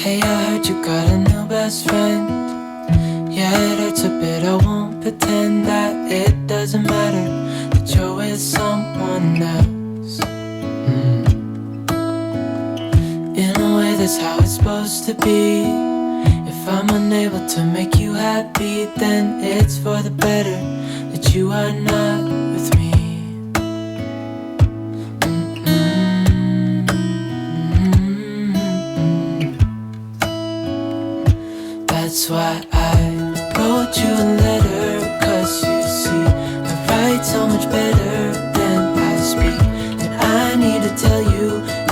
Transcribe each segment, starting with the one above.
Hey, I heard you got a new best friend. Yeah, it hurts a bit, I won't pretend that it doesn't matter that you're with someone else. In a way, that's how it's supposed to be. If I'm unable to make you happy, then it's for the better that you are not with me. That's why I wrote you a letter, 'cause you see, I write so much better than I speak. And I need to tell you,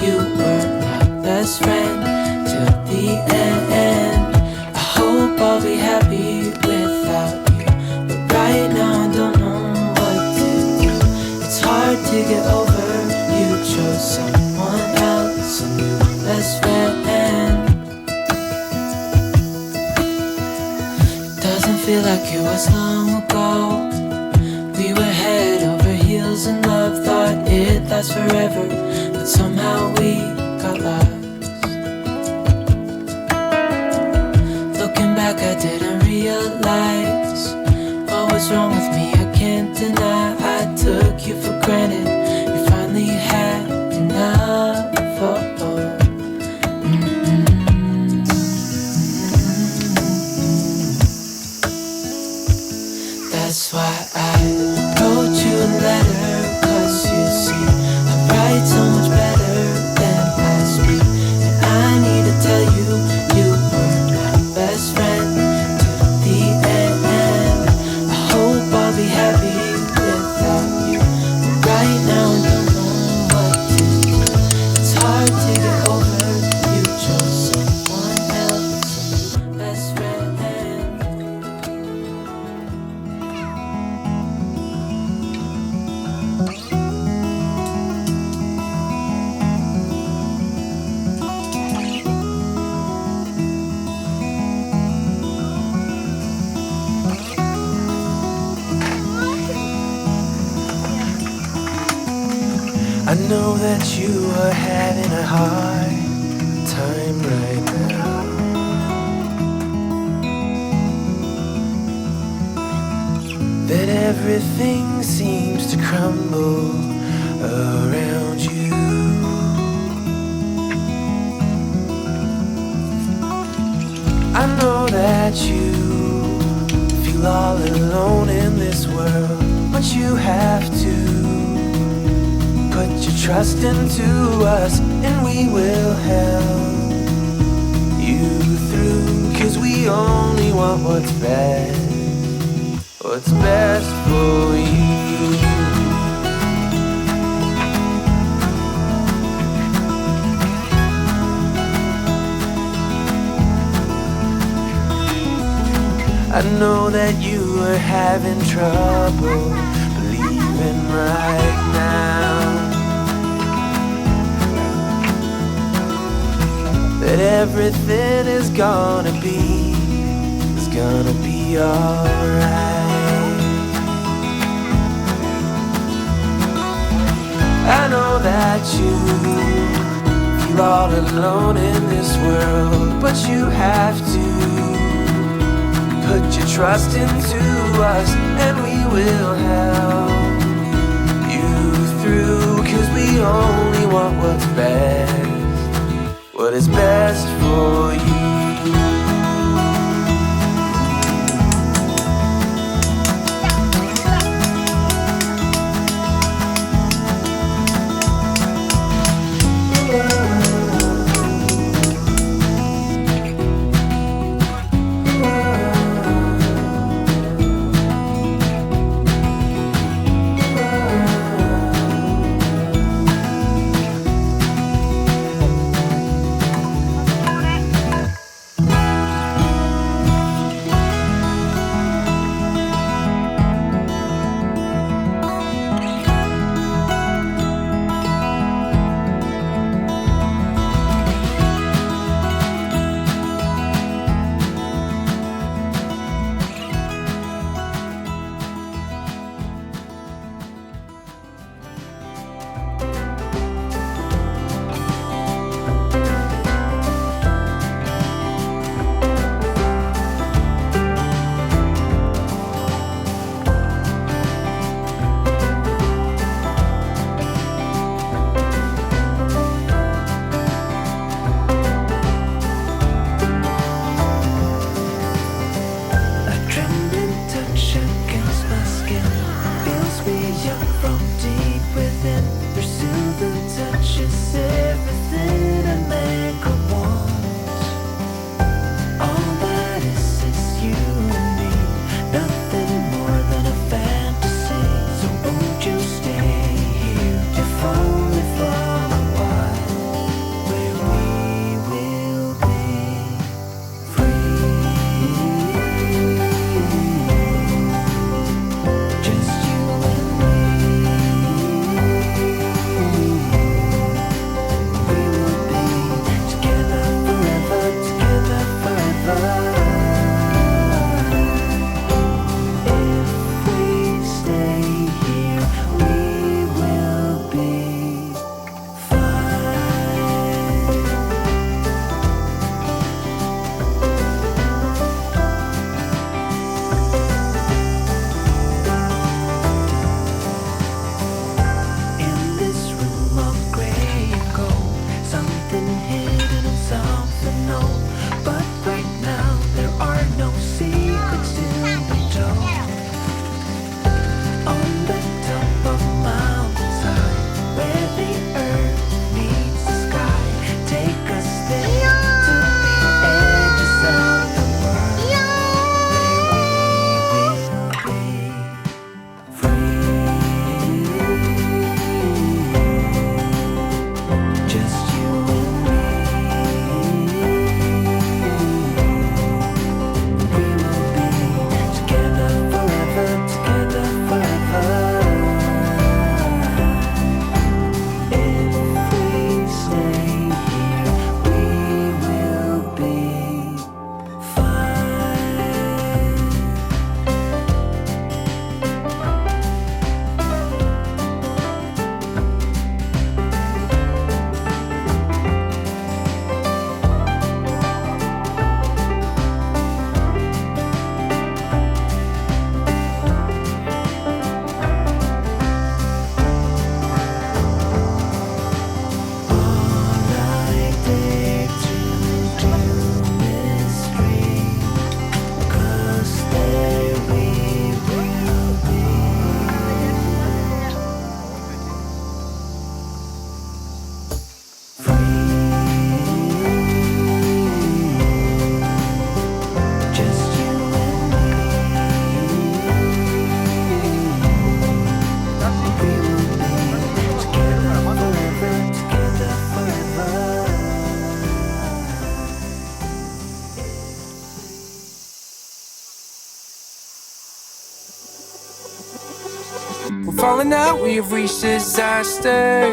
you were my best friend till the end. I hope I'll be happy without you, but right now I don't know what to do. It's hard to get over, you chose someone else, a new best friend. Feel like it was long ago. We were head over heels in love, thought it'd last forever, but somehow we got lost. Looking back, I didn't realize what was wrong with me. I can't deny I took you for granted. You finally had enough. That's why I wrote you a letter, 'cause you see, I write so much better than I speak. And I need to tell you, you were my best friend till the end. I hope I'll be happy without you, but right now I don't know what to do. It's hard to get over, you chose someone else, best friend. I know that you are having a hard time right now. That everything seems to crumble around you. I know that you feel all alone in this world, but you have to put your trust into us, and we will help you through, 'cause we only want what's best for you. I know that you are having trouble believing right now that everything is gonna be alright. I know that you feel all alone in this world, but you have to put your trust into us, and we will help you through, 'cause we only want what is best for you. We're falling out, we have reached disaster.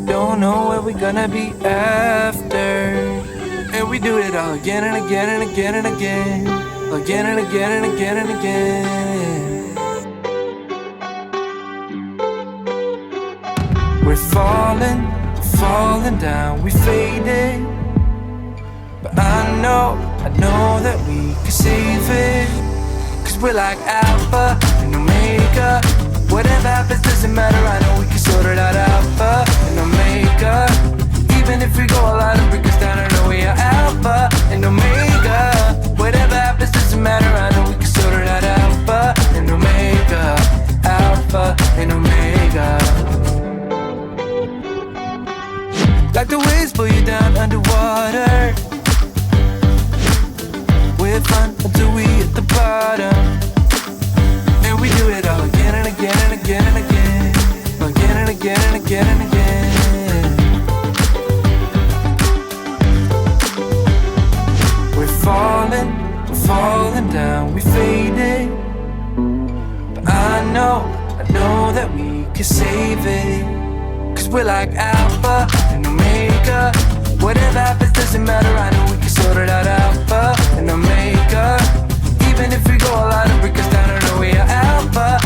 Don't know where we're gonna be after. And we do it all again and again and again and again. Again and again and again and again. We're falling, falling down, we faded. But I know that we can save it. Cause we're like Alpha and Omega. Whatever happens doesn't matter, I know we can sort it out. Alpha and Omega. Even if we go all out and break us down, I know we are Alpha and Omega. Whatever happens doesn't matter, I know we can sort it out. Alpha and Omega. Alpha and Omega. Like the waves pull you down underwater. We're fun until we hit the bottom. And we do it all again and again and again and again. Again and again and again and again. We're falling down, we faded. But I know that we can save it. Cause we're like Alpha and Omega. Whatever happens doesn't matter, I know we can sort it out. Alpha and Omega. Even if we go all out and break us down, I know we are Alpha